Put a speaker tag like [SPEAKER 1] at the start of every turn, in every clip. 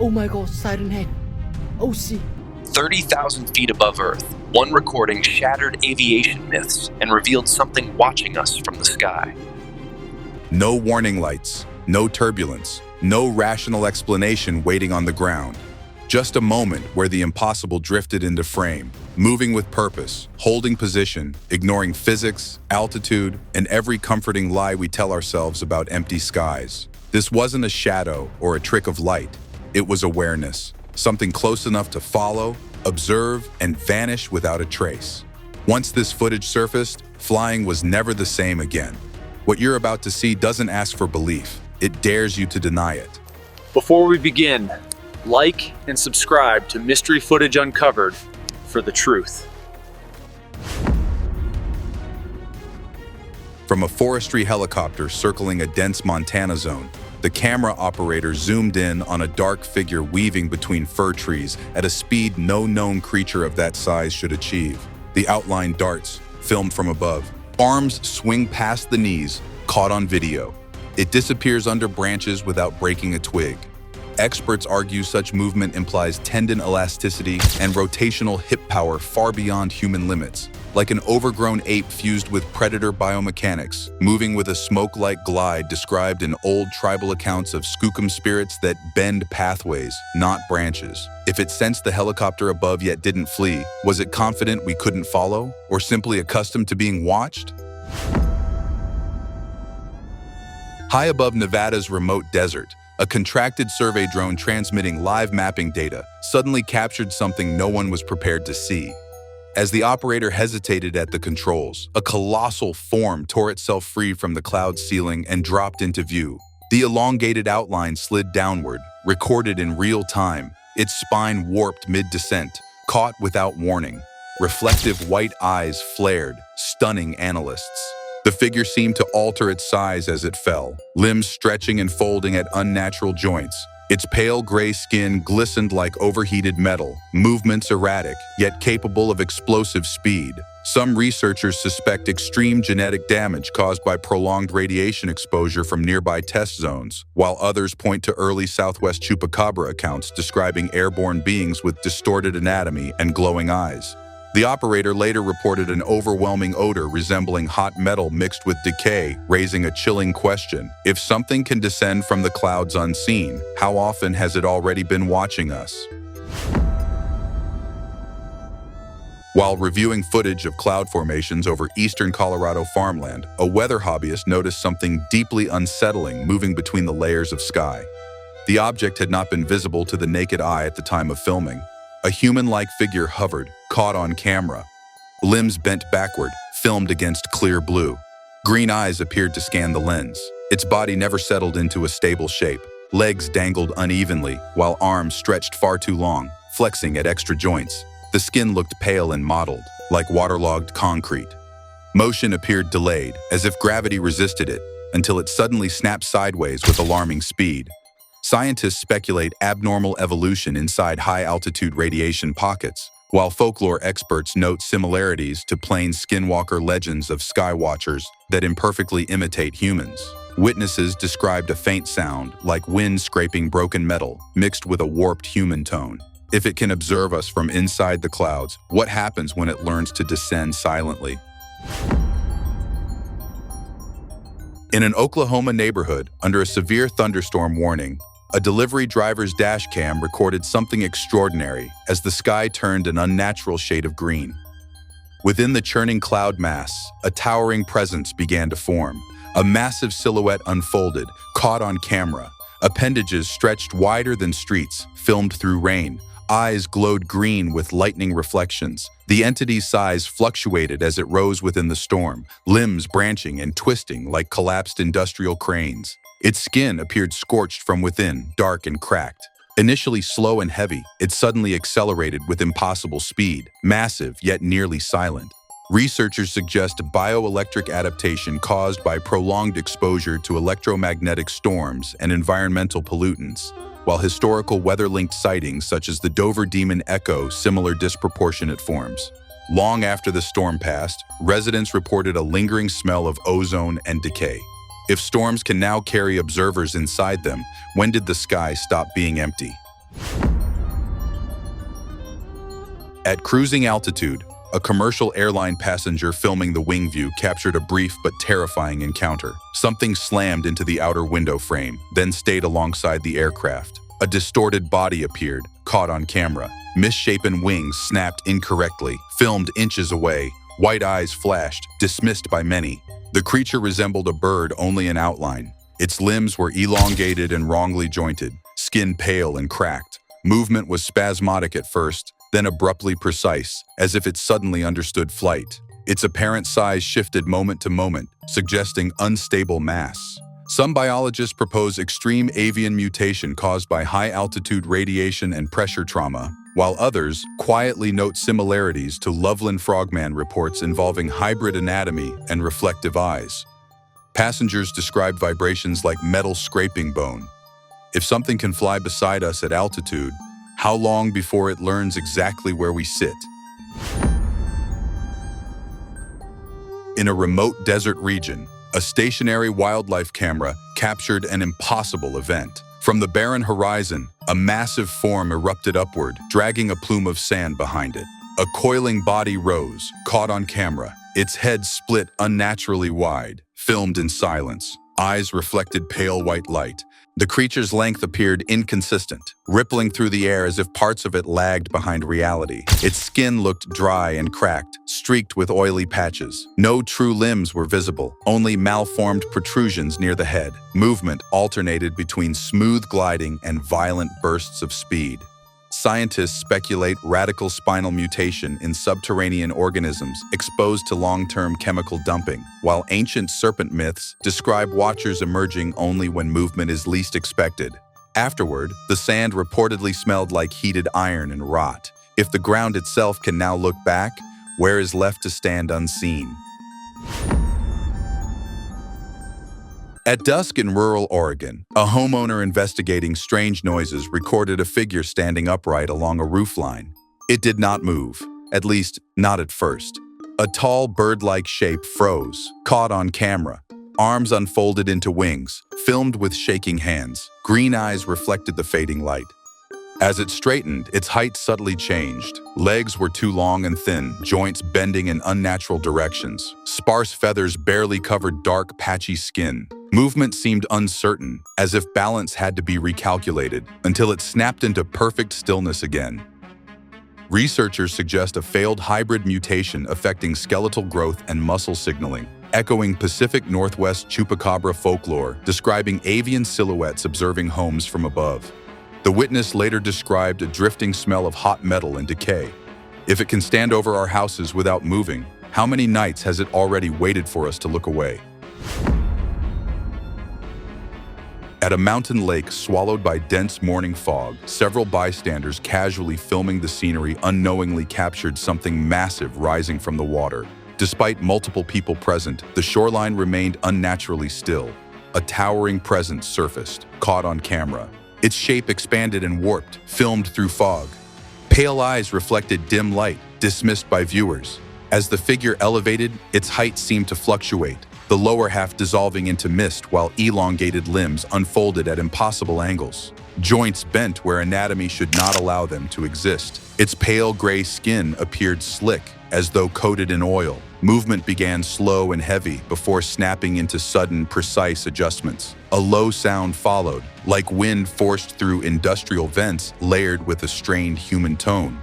[SPEAKER 1] Oh my god, siren head. Oh, see.
[SPEAKER 2] 30,000 feet above Earth, one recording shattered aviation myths and revealed something watching us from the sky.
[SPEAKER 3] No warning lights, no turbulence, no rational explanation waiting on the ground. Just a moment where the impossible drifted into frame, moving with purpose, holding position, ignoring physics, altitude, and every comforting lie we tell ourselves about empty skies. This wasn't a shadow or a trick of light. It was awareness, something close enough to follow, observe, and vanish without a trace. Once this footage surfaced, flying was never the same again. What you're about to see doesn't ask for belief. It dares you to deny it.
[SPEAKER 4] Before we begin, like and subscribe to Mystery Footage Uncovered for the truth.
[SPEAKER 3] From a forestry helicopter circling a dense Montana zone, the camera operator zoomed in on a dark figure weaving between fir trees at a speed no known creature of that size should achieve. The outline darts, filmed from above. Arms swing past the knees, caught on video. It disappears under branches without breaking a twig. Experts argue such movement implies tendon elasticity and rotational hip power far beyond human limits, like an overgrown ape fused with predator biomechanics, moving with a smoke-like glide described in old tribal accounts of skookum spirits that bend pathways, not branches. If it sensed the helicopter above yet didn't flee, was it confident we couldn't follow, or simply accustomed to being watched? High above Nevada's remote desert, a contracted survey drone transmitting live mapping data suddenly captured something no one was prepared to see. As the operator hesitated at the controls, a colossal form tore itself free from the cloud ceiling and dropped into view. The elongated outline slid downward, recorded in real time, its spine warped mid-descent, caught without warning. Reflective white eyes flared, stunning analysts. The figure seemed to alter its size as it fell, limbs stretching and folding at unnatural joints. Its pale gray skin glistened like overheated metal, movements erratic, yet capable of explosive speed. Some researchers suspect extreme genetic damage caused by prolonged radiation exposure from nearby test zones, while others point to early Southwest Chupacabra accounts describing airborne beings with distorted anatomy and glowing eyes. The operator later reported an overwhelming odor resembling hot metal mixed with decay, raising a chilling question. If something can descend from the clouds unseen, how often has it already been watching us? While reviewing footage of cloud formations over eastern Colorado farmland, a weather hobbyist noticed something deeply unsettling moving between the layers of sky. The object had not been visible to the naked eye at the time of filming. A human-like figure hovered, caught on camera. Limbs bent backward, filmed against clear blue. Green eyes appeared to scan the lens. Its body never settled into a stable shape. Legs dangled unevenly, while arms stretched far too long, flexing at extra joints. The skin looked pale and mottled, like waterlogged concrete. Motion appeared delayed, as if gravity resisted it, until it suddenly snapped sideways with alarming speed. Scientists speculate abnormal evolution inside high-altitude radiation pockets, while folklore experts note similarities to plain skinwalker legends of skywatchers that imperfectly imitate humans. Witnesses described a faint sound, like wind scraping broken metal, mixed with a warped human tone. If it can observe us from inside the clouds, what happens when it learns to descend silently? In an Oklahoma neighborhood, under a severe thunderstorm warning, a delivery driver's dash cam recorded something extraordinary as the sky turned an unnatural shade of green. Within the churning cloud mass, a towering presence began to form. A massive silhouette unfolded, caught on camera. Appendages stretched wider than streets, filmed through rain. Eyes glowed green with lightning reflections. The entity's size fluctuated as it rose within the storm, limbs branching and twisting like collapsed industrial cranes. Its skin appeared scorched from within, dark and cracked. Initially slow and heavy, it suddenly accelerated with impossible speed, massive yet nearly silent. Researchers suggest bioelectric adaptation caused by prolonged exposure to electromagnetic storms and environmental pollutants, while historical weather-linked sightings such as the Dover Demon echo similar disproportionate forms. Long after the storm passed, residents reported a lingering smell of ozone and decay. If storms can now carry observers inside them, when did the sky stop being empty? At cruising altitude, a commercial airline passenger filming the wing view captured a brief but terrifying encounter. Something slammed into the outer window frame, then stayed alongside the aircraft. A distorted body appeared, caught on camera. Misshapen wings snapped incorrectly, filmed inches away. White eyes flashed, dismissed by many. The creature resembled a bird only in outline. Its limbs were elongated and wrongly jointed, skin pale and cracked. Movement was spasmodic at first, then abruptly precise, as if it suddenly understood flight. Its apparent size shifted moment to moment, suggesting unstable mass. Some biologists propose extreme avian mutation caused by high-altitude radiation and pressure trauma, while others quietly note similarities to Loveland Frogman reports involving hybrid anatomy and reflective eyes. Passengers described vibrations like metal scraping bone. If something can fly beside us at altitude, how long before it learns exactly where we sit? In a remote desert region, a stationary wildlife camera captured an impossible event. From the barren horizon, a massive form erupted upward, dragging a plume of sand behind it. A coiling body rose, caught on camera. Its head split unnaturally wide, filmed in silence. Eyes reflected pale white light. The creature's length appeared inconsistent, rippling through the air as if parts of it lagged behind reality. Its skin looked dry and cracked, streaked with oily patches. No true limbs were visible, only malformed protrusions near the head. Movement alternated between smooth gliding and violent bursts of speed. Scientists speculate radical spinal mutation in subterranean organisms exposed to long-term chemical dumping, while ancient serpent myths describe watchers emerging only when movement is least expected. Afterward, the sand reportedly smelled like heated iron and rot. If the ground itself can now look back, where is left to stand unseen? At dusk in rural Oregon, a homeowner investigating strange noises recorded a figure standing upright along a roofline. It did not move, at least not at first. A tall bird-like shape froze, caught on camera. Arms unfolded into wings, filmed with shaking hands. Green eyes reflected the fading light. As it straightened, its height subtly changed. Legs were too long and thin, joints bending in unnatural directions. Sparse feathers barely covered dark, patchy skin. Movement seemed uncertain, as if balance had to be recalculated, until it snapped into perfect stillness again. Researchers suggest a failed hybrid mutation affecting skeletal growth and muscle signaling, echoing Pacific Northwest chupacabra folklore, describing avian silhouettes observing homes from above. The witness later described a drifting smell of hot metal and decay. If it can stand over our houses without moving, how many nights has it already waited for us to look away? At a mountain lake swallowed by dense morning fog, several bystanders casually filming the scenery unknowingly captured something massive rising from the water. Despite multiple people present, the shoreline remained unnaturally still. A towering presence surfaced, caught on camera. Its shape expanded and warped, filmed through fog. Pale eyes reflected dim light, dismissed by viewers. As the figure elevated, its height seemed to fluctuate, the lower half dissolving into mist while elongated limbs unfolded at impossible angles. Joints bent where anatomy should not allow them to exist. Its pale gray skin appeared slick, as though coated in oil. Movement began slow and heavy before snapping into sudden, precise adjustments. A low sound followed, like wind forced through industrial vents layered with a strained human tone.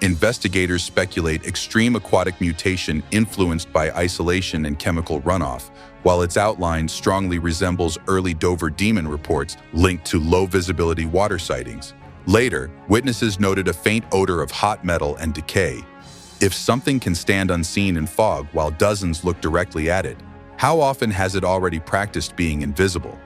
[SPEAKER 3] Investigators speculate extreme aquatic mutation influenced by isolation and chemical runoff, while its outline strongly resembles early Dover demon reports linked to low-visibility water sightings. Later, witnesses noted a faint odor of hot metal and decay. If something can stand unseen in fog while dozens look directly at it, how often has it already practiced being invisible?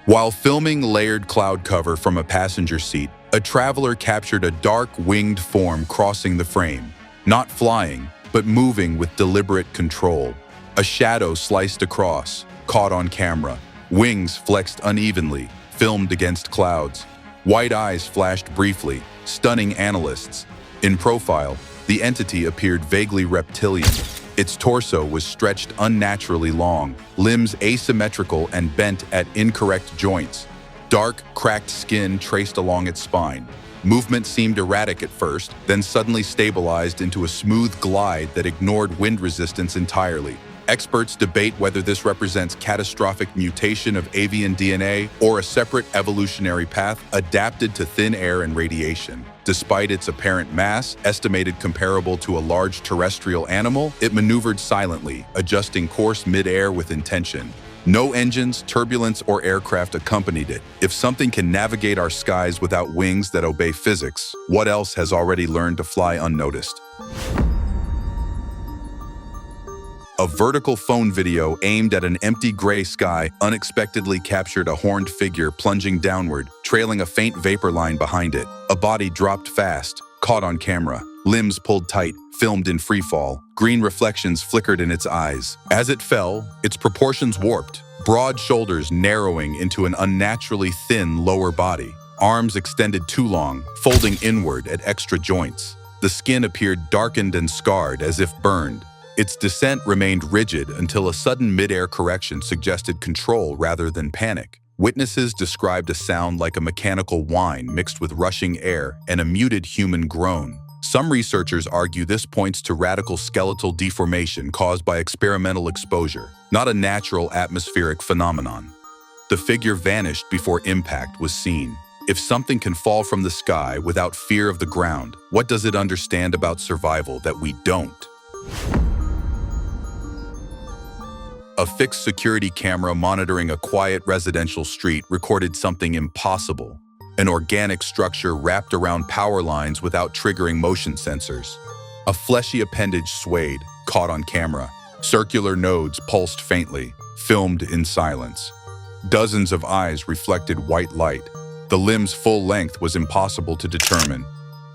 [SPEAKER 3] While filming layered cloud cover from a passenger seat, a traveler captured a dark winged form crossing the frame, not flying, but moving with deliberate control. A shadow sliced across, caught on camera. Wings flexed unevenly, filmed against clouds. White eyes flashed briefly, stunning analysts. In profile, the entity appeared vaguely reptilian. Its torso was stretched unnaturally long, limbs asymmetrical and bent at incorrect joints. Dark, cracked skin traced along its spine. Movement seemed erratic at first, then suddenly stabilized into a smooth glide that ignored wind resistance entirely. Experts debate whether this represents catastrophic mutation of avian DNA or a separate evolutionary path adapted to thin air and radiation. Despite its apparent mass, estimated comparable to a large terrestrial animal, it maneuvered silently, adjusting course mid-air with intention. No engines, turbulence, or aircraft accompanied it. If something can navigate our skies without wings that obey physics, what else has already learned to fly unnoticed? A vertical phone video aimed at an empty gray sky unexpectedly captured a horned figure plunging downward, trailing a faint vapor line behind it. A body dropped fast, caught on camera. Limbs pulled tight, filmed in freefall. Green reflections flickered in its eyes. As it fell, its proportions warped, broad shoulders narrowing into an unnaturally thin lower body. Arms extended too long, folding inward at extra joints. The skin appeared darkened and scarred as if burned. Its descent remained rigid until a sudden mid-air correction suggested control rather than panic. Witnesses described a sound like a mechanical whine mixed with rushing air and a muted human groan. Some researchers argue this points to radical skeletal deformation caused by experimental exposure, not a natural atmospheric phenomenon. The figure vanished before impact was seen. If something can fall from the sky without fear of the ground, what does it understand about survival that we don't? A fixed security camera monitoring a quiet residential street recorded something impossible. An organic structure wrapped around power lines without triggering motion sensors. A fleshy appendage swayed, caught on camera. Circular nodes pulsed faintly, filmed in silence. Dozens of eyes reflected white light. The limb's full length was impossible to determine.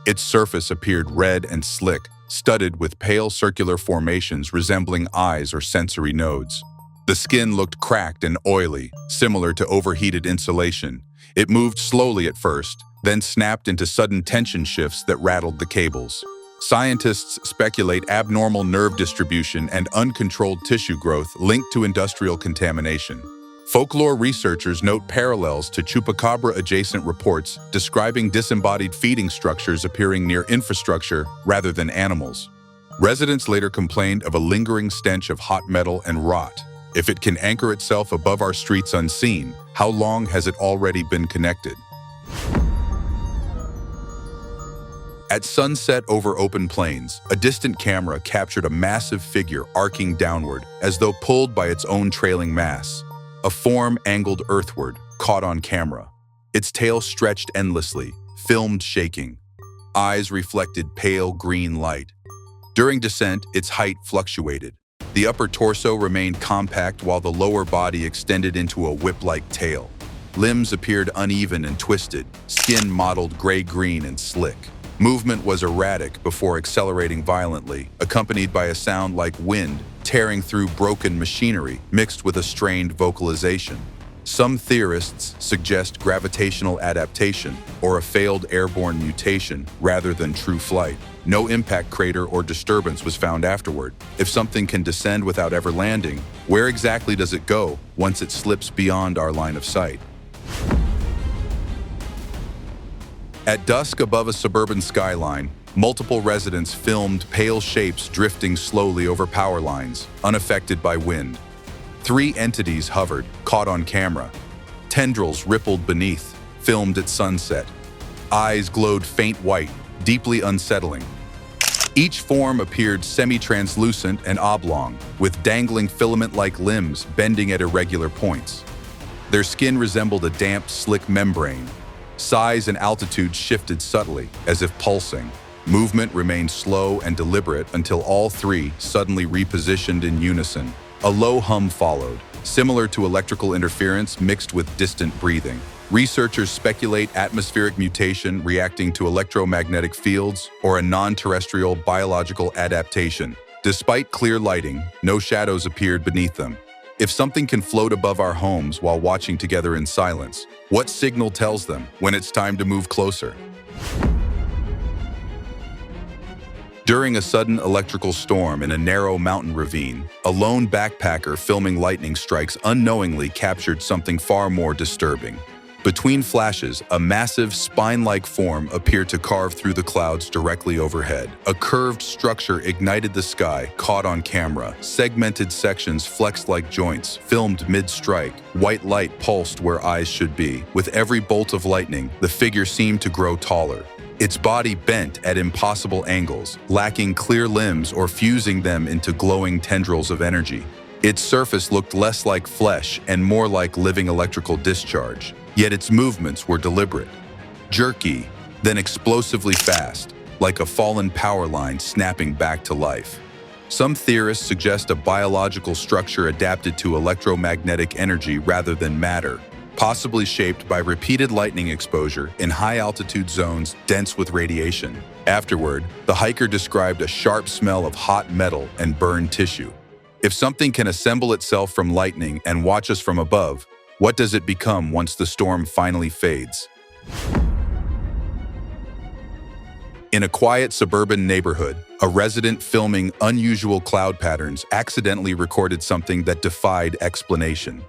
[SPEAKER 3] Its surface appeared red and slick, studded with pale circular formations resembling eyes or sensory nodes. The skin looked cracked and oily, similar to overheated insulation. It moved slowly at first, then snapped into sudden tension shifts that rattled the cables. Scientists speculate abnormal nerve distribution and uncontrolled tissue growth linked to industrial contamination. Folklore researchers note parallels to chupacabra-adjacent reports describing disembodied feeding structures appearing near infrastructure rather than animals. Residents later complained of a lingering stench of hot metal and rot. If it can anchor itself above our streets unseen, how long has it already been connected? At sunset over open plains, a distant camera captured a massive figure arcing downward, as though pulled by its own trailing mass. A form angled earthward, caught on camera. Its tail stretched endlessly, filmed shaking. Eyes reflected pale green light. During descent, its height fluctuated. The upper torso remained compact while the lower body extended into a whip-like tail. Limbs appeared uneven and twisted, skin mottled gray-green and slick. Movement was erratic before accelerating violently, accompanied by a sound like wind tearing through broken machinery mixed with a strained vocalization. Some theorists suggest gravitational adaptation or a failed airborne mutation rather than true flight. No impact crater or disturbance was found afterward. If something can descend without ever landing, where exactly does it go once it slips beyond our line of sight? At dusk above a suburban skyline, multiple residents filmed pale shapes drifting slowly over power lines, unaffected by wind. 3 entities hovered, caught on camera. Tendrils rippled beneath, filmed at sunset. Eyes glowed faint white, deeply unsettling. Each form appeared semi-translucent and oblong, with dangling filament-like limbs bending at irregular points. Their skin resembled a damp, slick membrane. Size and altitude shifted subtly, as if pulsing. Movement remained slow and deliberate until all 3 suddenly repositioned in unison. A low hum followed, similar to electrical interference mixed with distant breathing. Researchers speculate atmospheric mutation reacting to electromagnetic fields or a non-terrestrial biological adaptation. Despite clear lighting, no shadows appeared beneath them. If something can float above our homes while watching together in silence, what signal tells them when it's time to move closer? During a sudden electrical storm in a narrow mountain ravine, a lone backpacker filming lightning strikes unknowingly captured something far more disturbing. Between flashes, a massive, spine-like form appeared to carve through the clouds directly overhead. A curved structure ignited the sky, caught on camera. Segmented sections flexed like joints, filmed mid-strike. White light pulsed where eyes should be. With every bolt of lightning, the figure seemed to grow taller. Its body bent at impossible angles, lacking clear limbs or fusing them into glowing tendrils of energy. Its surface looked less like flesh and more like living electrical discharge. Yet its movements were deliberate, jerky, then explosively fast, like a fallen power line snapping back to life. Some theorists suggest a biological structure adapted to electromagnetic energy rather than matter, possibly shaped by repeated lightning exposure in high-altitude zones dense with radiation. Afterward, the hiker described a sharp smell of hot metal and burned tissue. If something can assemble itself from lightning and watch us from above, what does it become once the storm finally fades? In a quiet suburban neighborhood, a resident filming unusual cloud patterns accidentally recorded something that defied explanation.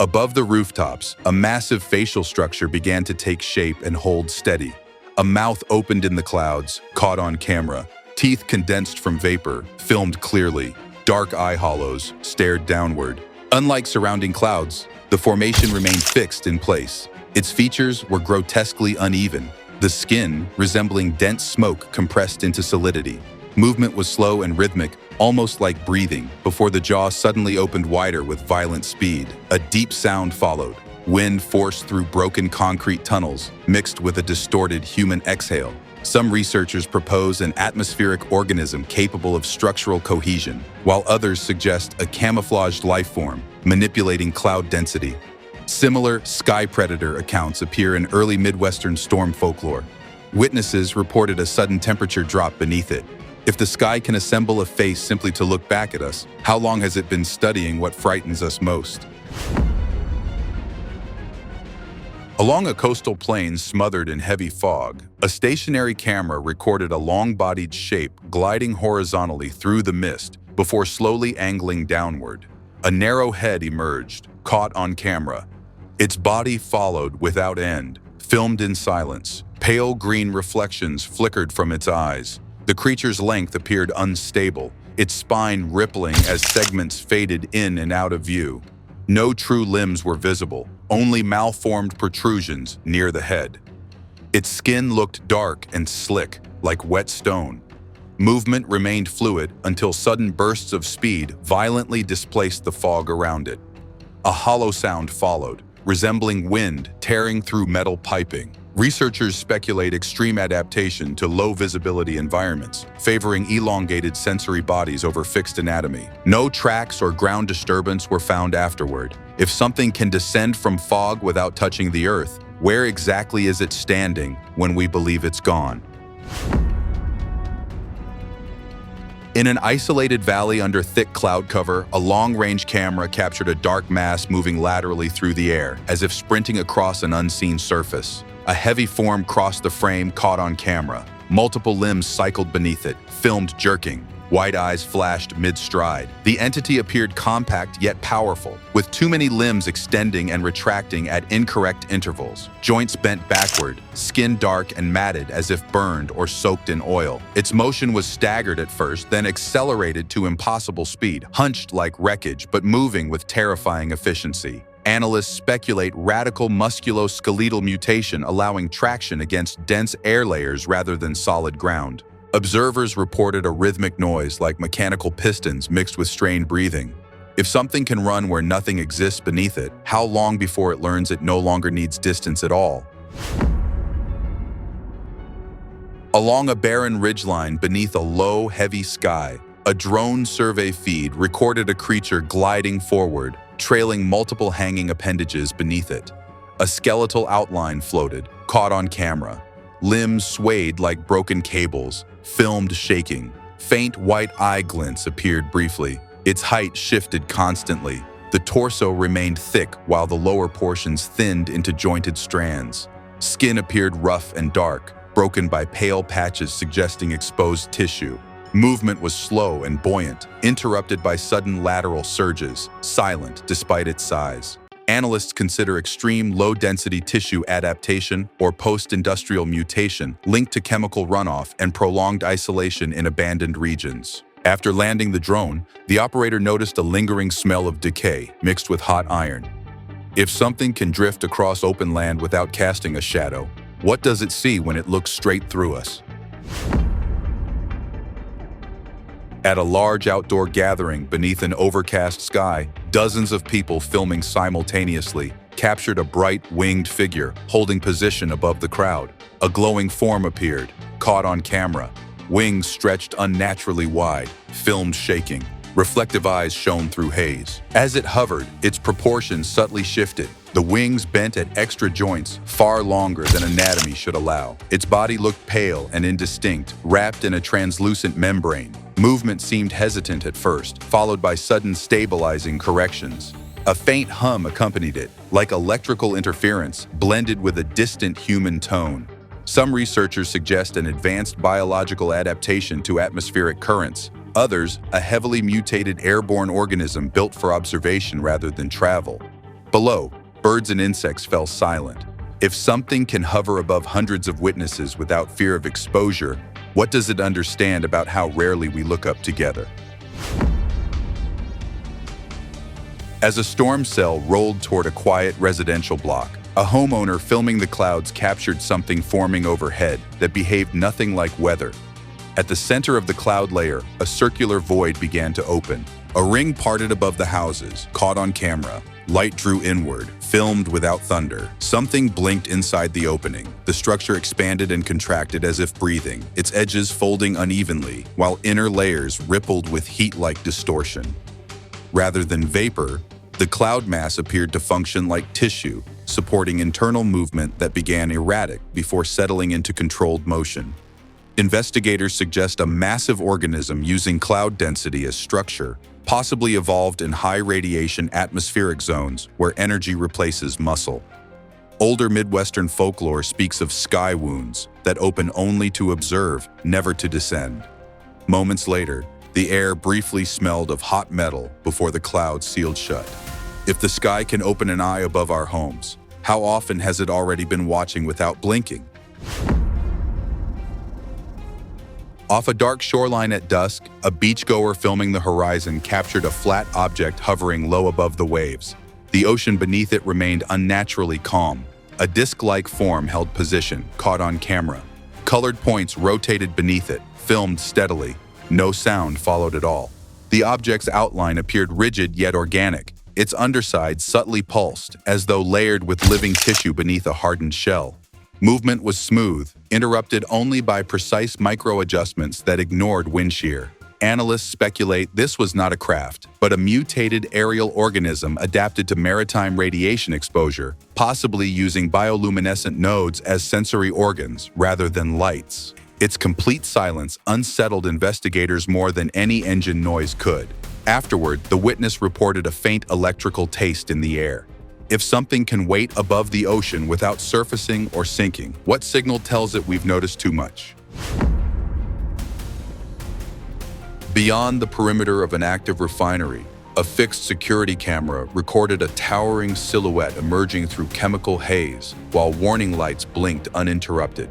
[SPEAKER 3] Above the rooftops, a massive facial structure began to take shape and hold steady. A mouth opened in the clouds, caught on camera. Teeth condensed from vapor, filmed clearly. Dark eye hollows stared downward. Unlike surrounding clouds, the formation remained fixed in place. Its features were grotesquely uneven, the skin resembling dense smoke compressed into solidity. Movement was slow and rhythmic, almost like breathing, before the jaw suddenly opened wider with violent speed. A deep sound followed. Wind forced through broken concrete tunnels, mixed with a distorted human exhale. Some researchers propose an atmospheric organism capable of structural cohesion, while others suggest a camouflaged life form, manipulating cloud density. Similar sky predator accounts appear in early Midwestern storm folklore. Witnesses reported a sudden temperature drop beneath it. If the sky can assemble a face simply to look back at us, how long has it been studying what frightens us most? Along a coastal plain smothered in heavy fog, a stationary camera recorded a long-bodied shape gliding horizontally through the mist before slowly angling downward. A narrow head emerged, caught on camera. Its body followed without end, filmed in silence. Pale green reflections flickered from its eyes. The creature's length appeared unstable, its spine rippling as segments faded in and out of view. No true limbs were visible, only malformed protrusions near the head. Its skin looked dark and slick, like wet stone. Movement remained fluid until sudden bursts of speed violently displaced the fog around it. A hollow sound followed, resembling wind tearing through metal piping. Researchers speculate extreme adaptation to low-visibility environments, favoring elongated sensory bodies over fixed anatomy. No tracks or ground disturbance were found afterward. If something can descend from fog without touching the earth, where exactly is it standing when we believe it's gone? In an isolated valley under thick cloud cover, a long-range camera captured a dark mass moving laterally through the air, as if sprinting across an unseen surface. A heavy form crossed the frame, caught on camera. Multiple limbs cycled beneath it, filmed jerking. White eyes flashed mid-stride. The entity appeared compact yet powerful, with too many limbs extending and retracting at incorrect intervals. Joints bent backward, skin dark and matted as if burned or soaked in oil. Its motion was staggered at first, then accelerated to impossible speed, hunched like wreckage but moving with terrifying efficiency. Analysts speculate radical musculoskeletal mutation allowing traction against dense air layers rather than solid ground. Observers reported a rhythmic noise like mechanical pistons mixed with strained breathing. If something can run where nothing exists beneath it, how long before it learns it no longer needs distance at all? Along a barren ridgeline beneath a low, heavy sky, a drone survey feed recorded a creature gliding forward, trailing multiple hanging appendages beneath it. A skeletal outline floated, caught on camera. Limbs swayed like broken cables, filmed shaking. Faint white eye glints appeared briefly. Its height shifted constantly. The torso remained thick while the lower portions thinned into jointed strands. Skin appeared rough and dark, broken by pale patches suggesting exposed tissue. Movement was slow and buoyant, interrupted by sudden lateral surges, silent despite its size. Analysts consider extreme low-density tissue adaptation or post-industrial mutation linked to chemical runoff and prolonged isolation in abandoned regions. After landing the drone, the operator noticed a lingering smell of decay mixed with hot iron. If something can drift across open land without casting a shadow, what does it see when it looks straight through us? At a large outdoor gathering beneath an overcast sky, dozens of people filming simultaneously captured a bright, winged figure holding position above the crowd. A glowing form appeared, caught on camera. Wings stretched unnaturally wide, filmed shaking. Reflective eyes shone through haze. As it hovered, its proportions subtly shifted. The wings bent at extra joints, far longer than anatomy should allow. Its body looked pale and indistinct, wrapped in a translucent membrane. Movement seemed hesitant at first, followed by sudden stabilizing corrections. A faint hum accompanied it, like electrical interference, blended with a distant human tone. Some researchers suggest an advanced biological adaptation to atmospheric currents. Others, a heavily mutated airborne organism built for observation rather than travel. Below, birds and insects fell silent. If something can hover above hundreds of witnesses without fear of exposure, what does it understand about how rarely we look up together? As a storm cell rolled toward a quiet residential block, a homeowner filming the clouds captured something forming overhead that behaved nothing like weather. At the center of the cloud layer, a circular void began to open. A ring parted above the houses, caught on camera. Light drew inward, filmed without thunder. Something blinked inside the opening. The structure expanded and contracted as if breathing, its edges folding unevenly, while inner layers rippled with heat-like distortion. Rather than vapor, the cloud mass appeared to function like tissue, supporting internal movement that began erratic before settling into controlled motion. Investigators suggest a massive organism using cloud density as structure, possibly evolved in high-radiation atmospheric zones where energy replaces muscle. Older Midwestern folklore speaks of sky wounds that open only to observe, never to descend. Moments later, the air briefly smelled of hot metal before the clouds sealed shut. If the sky can open an eye above our homes, how often has it already been watching without blinking? Off a dark shoreline at dusk, a beachgoer filming the horizon captured a flat object hovering low above the waves. The ocean beneath it remained unnaturally calm. A disc-like form held position, caught on camera. Colored points rotated beneath it, filmed steadily. No sound followed at all. The object's outline appeared rigid yet organic. Its underside subtly pulsed, as though layered with living tissue beneath a hardened shell. Movement was smooth, interrupted only by precise micro-adjustments that ignored wind shear. Analysts speculate this was not a craft, but a mutated aerial organism adapted to maritime radiation exposure, possibly using bioluminescent nodes as sensory organs rather than lights. Its complete silence unsettled investigators more than any engine noise could. Afterward, the witness reported a faint electrical taste in the air. If something can wait above the ocean without surfacing or sinking, what signal tells it we've noticed too much? Beyond the perimeter of an active refinery, a fixed security camera recorded a towering silhouette emerging through chemical haze while warning lights blinked uninterrupted.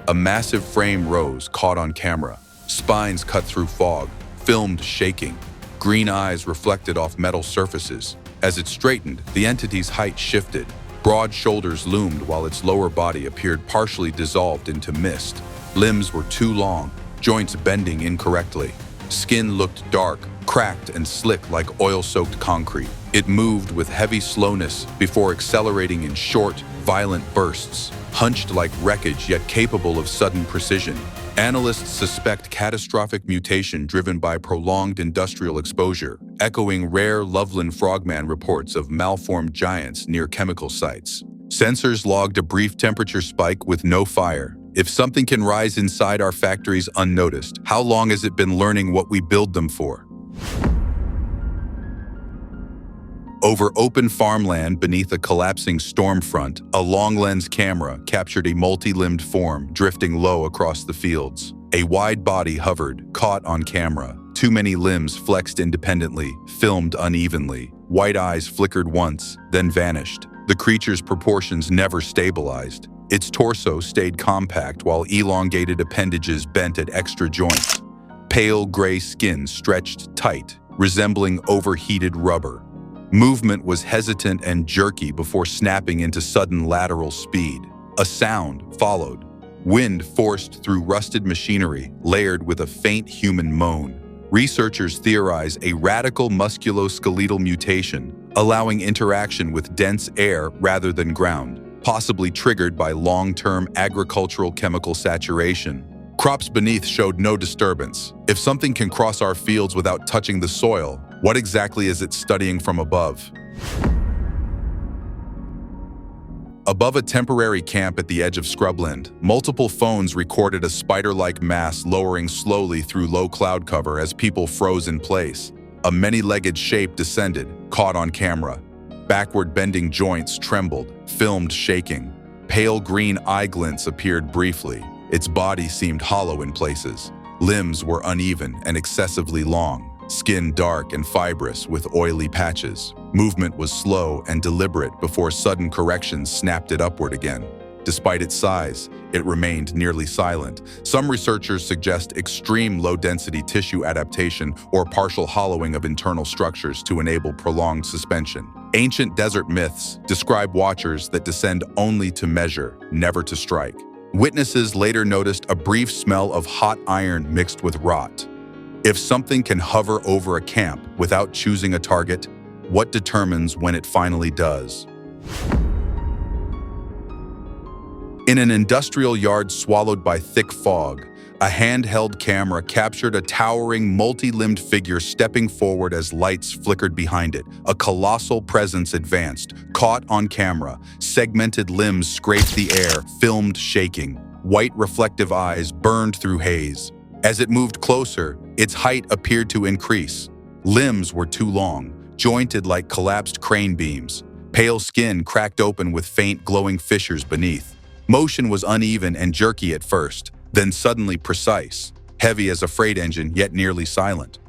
[SPEAKER 3] A massive frame rose, caught on camera. Spines cut through fog, filmed shaking. Green eyes reflected off metal surfaces. As it straightened, the entity's height shifted. Broad shoulders loomed while its lower body appeared partially dissolved into mist. Limbs were too long, joints bending incorrectly. Skin looked dark, cracked and slick like oil-soaked concrete. It moved with heavy slowness before accelerating in short, violent bursts, hunched like wreckage yet capable of sudden precision. Analysts suspect catastrophic mutation driven by prolonged industrial exposure, echoing rare Loveland frogman reports of malformed giants near chemical sites. Sensors logged a brief temperature spike with no fire. If something can rise inside our factories unnoticed, how long has it been learning what we build them for? Over open farmland beneath a collapsing storm front, a long-lens camera captured a multi-limbed form drifting low across the fields. A wide body hovered, caught on camera. Too many limbs flexed independently, filmed unevenly. White eyes flickered once, then vanished. The creature's proportions never stabilized. Its torso stayed compact while elongated appendages bent at extra joints. Pale gray skin stretched tight, resembling overheated rubber. Movement was hesitant and jerky before snapping into sudden lateral speed. A sound followed. Wind forced through rusted machinery, layered with a faint human moan. Researchers theorize a radical musculoskeletal mutation, allowing interaction with dense air rather than ground, possibly triggered by long-term agricultural chemical saturation. Crops beneath showed no disturbance. If something can cross our fields without touching the soil, what exactly is it studying from above? Above a temporary camp at the edge of scrubland, multiple phones recorded a spider-like mass lowering slowly through low cloud cover as people froze in place. A many-legged shape descended, caught on camera. Backward bending joints trembled, filmed shaking. Pale green eye glints appeared briefly. Its body seemed hollow in places. Limbs were uneven and excessively long. Skin dark and fibrous with oily patches. Movement was slow and deliberate before sudden corrections snapped it upward again. Despite its size, it remained nearly silent. Some researchers suggest extreme low-density tissue adaptation or partial hollowing of internal structures to enable prolonged suspension. Ancient desert myths describe watchers that descend only to measure, never to strike. Witnesses later noticed a brief smell of hot iron mixed with rot. If something can hover over a camp without choosing a target, what determines when it finally does? In an industrial yard swallowed by thick fog, a handheld camera captured a towering, multi-limbed figure stepping forward as lights flickered behind it. A colossal presence advanced, caught on camera. Segmented limbs scraped the air, filmed shaking. White reflective eyes burned through haze. As it moved closer, its height appeared to increase. Limbs were too long, jointed like collapsed crane beams. Pale skin cracked open with faint glowing fissures beneath. Motion was uneven and jerky at first, then suddenly precise, heavy as a freight engine yet nearly silent.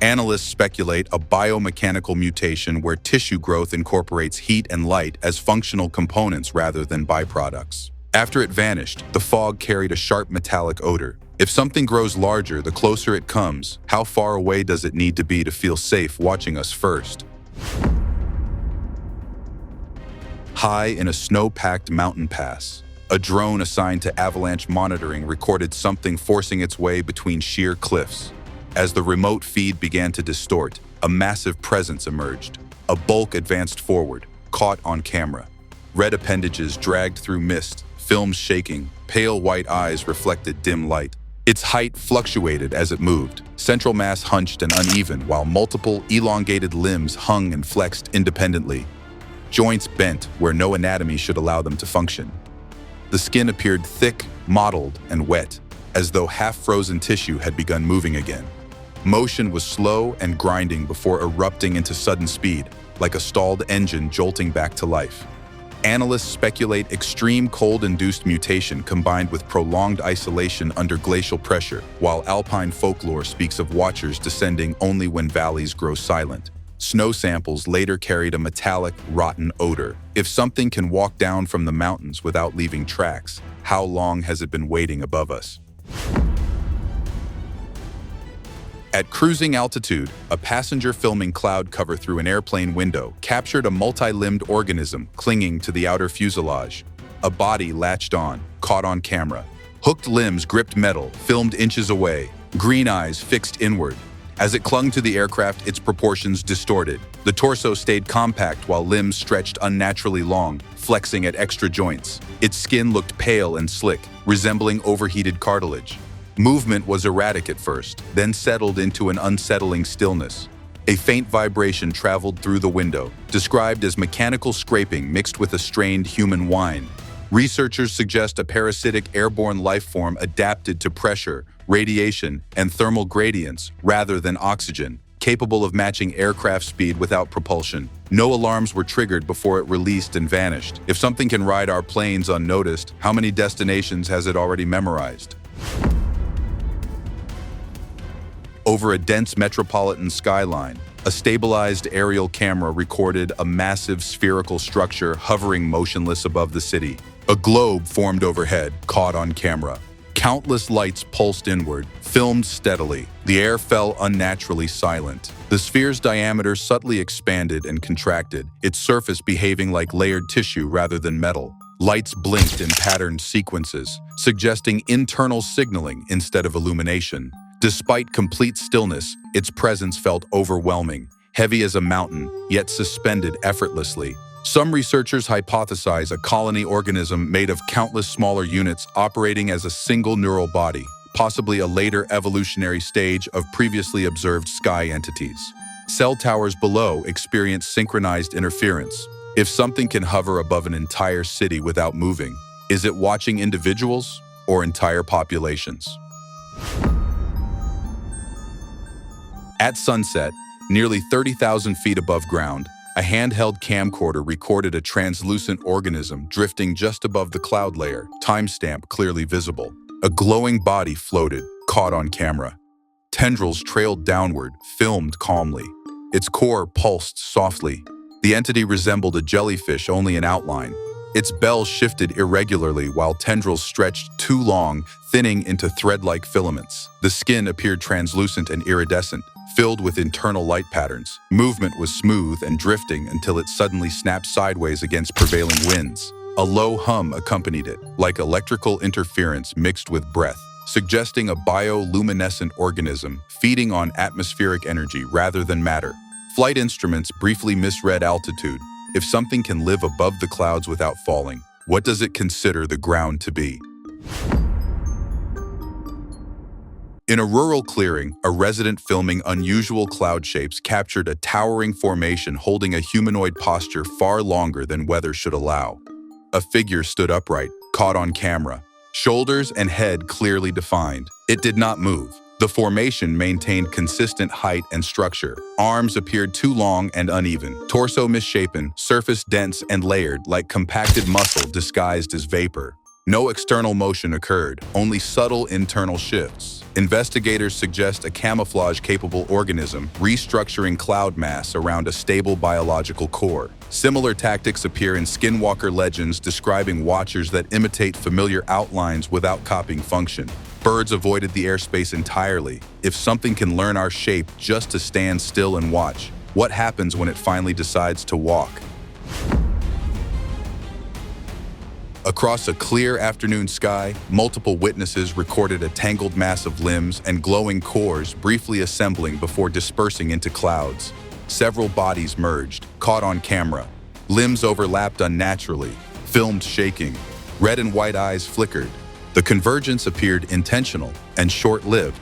[SPEAKER 3] Analysts speculate a biomechanical mutation where tissue growth incorporates heat and light as functional components rather than byproducts. After it vanished, the fog carried a sharp metallic odor. If something grows larger the closer it comes, how far away does it need to be to feel safe watching us first? High in a snow-packed mountain pass, a drone assigned to avalanche monitoring recorded something forcing its way between sheer cliffs. As the remote feed began to distort, a massive presence emerged. A bulk advanced forward, caught on camera. Red appendages dragged through mist, films shaking, pale white eyes reflected dim light. Its height fluctuated as it moved. Central mass hunched and uneven, while multiple elongated limbs hung and flexed independently. Joints bent where no anatomy should allow them to function. The skin appeared thick, mottled, and wet, as though half-frozen tissue had begun moving again. Motion was slow and grinding before erupting into sudden speed, like a stalled engine jolting back to life. Analysts speculate extreme cold-induced mutation combined with prolonged isolation under glacial pressure, while alpine folklore speaks of watchers descending only when valleys grow silent. Snow samples later carried a metallic, rotten odor. If something can walk down from the mountains without leaving tracks, how long has it been waiting above us? At cruising altitude, a passenger filming cloud cover through an airplane window captured a multi-limbed organism clinging to the outer fuselage. A body latched on, caught on camera. Hooked limbs gripped metal, filmed inches away. Green eyes fixed inward. As it clung to the aircraft, its proportions distorted. The torso stayed compact while limbs stretched unnaturally long, flexing at extra joints. Its skin looked pale and slick, resembling overheated cartilage. Movement was erratic at first, then settled into an unsettling stillness. A faint vibration traveled through the window, described as mechanical scraping mixed with a strained human whine. Researchers suggest a parasitic airborne life form adapted to pressure, radiation, and thermal gradients rather than oxygen, capable of matching aircraft speed without propulsion. No alarms were triggered before it released and vanished. If something can ride our planes unnoticed, how many destinations has it already memorized? Over a dense metropolitan skyline, A stabilized aerial camera recorded a massive spherical structure hovering motionless above the city. A globe formed overhead, caught on camera. Countless lights pulsed inward, filmed steadily. The air fell unnaturally silent. The sphere's diameter subtly expanded and contracted, its surface behaving like layered tissue rather than metal. Lights blinked in patterned sequences, suggesting internal signaling instead of illumination. Despite complete stillness, its presence felt overwhelming, heavy as a mountain, yet suspended effortlessly. Some researchers hypothesize a colony organism made of countless smaller units operating as a single neural body, possibly a later evolutionary stage of previously observed sky entities. Cell towers below experience synchronized interference. If something can hover above an entire city without moving, is it watching individuals or entire populations? At sunset, nearly 30,000 feet above ground, a handheld camcorder recorded a translucent organism drifting just above the cloud layer, timestamp clearly visible. A glowing body floated, caught on camera. Tendrils trailed downward, filmed calmly. Its core pulsed softly. The entity resembled a jellyfish only in outline. Its bell shifted irregularly while tendrils stretched too long, thinning into thread-like filaments. The skin appeared translucent and iridescent, filled with internal light patterns. Movement was smooth and drifting until it suddenly snapped sideways against prevailing winds. A low hum accompanied it, like electrical interference mixed with breath, suggesting a bioluminescent organism feeding on atmospheric energy rather than matter. Flight instruments briefly misread altitude. If something can live above the clouds without falling, what does it consider the ground to be? In a rural clearing, a resident filming unusual cloud shapes captured a towering formation holding a humanoid posture far longer than weather should allow. A figure stood upright, caught on camera, shoulders and head clearly defined. It did not move. The formation maintained consistent height and structure. Arms appeared too long and uneven, torso misshapen, surface dense and layered like compacted muscle disguised as vapor. No external motion occurred, only subtle internal shifts. Investigators suggest a camouflage-capable organism restructuring cloud mass around a stable biological core. Similar tactics appear in skinwalker legends describing watchers that imitate familiar outlines without copying function. Birds avoided the airspace entirely. If something can learn our shape just to stand still and watch, what happens when it finally decides to walk? Across a clear afternoon sky, multiple witnesses recorded a tangled mass of limbs and glowing cores briefly assembling before dispersing into clouds. Several bodies merged, caught on camera. Limbs overlapped unnaturally, filmed shaking. Red and white eyes flickered. The convergence appeared intentional and short-lived.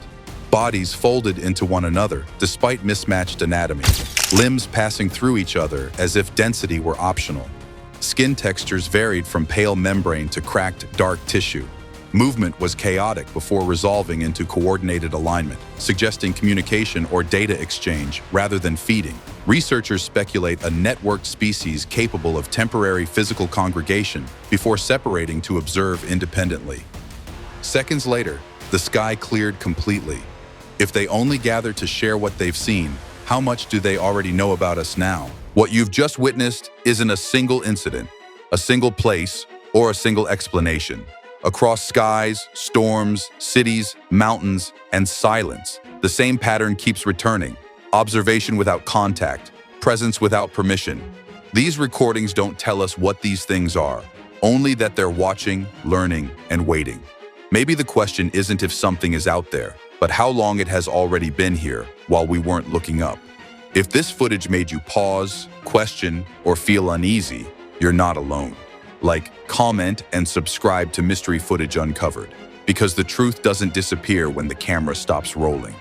[SPEAKER 3] Bodies folded into one another despite mismatched anatomy. Limbs passing through each other as if density were optional. Skin textures varied from pale membrane to cracked, dark tissue. Movement was chaotic before resolving into coordinated alignment, suggesting communication or data exchange rather than feeding. Researchers speculate a networked species capable of temporary physical congregation before separating to observe independently. Seconds later, the sky cleared completely. If they only gather to share what they've seen, how much do they already know about us now? What you've just witnessed isn't a single incident, a single place, or a single explanation. Across skies, storms, cities, mountains, and silence, the same pattern keeps returning. Observation without contact, presence without permission. These recordings don't tell us what these things are, only that they're watching, learning, and waiting. Maybe the question isn't if something is out there, but how long it has already been here while we weren't looking up. If this footage made you pause, question, or feel uneasy, you're not alone. Like, comment, and subscribe to Mystery Footage Uncovered, because the truth doesn't disappear when the camera stops rolling.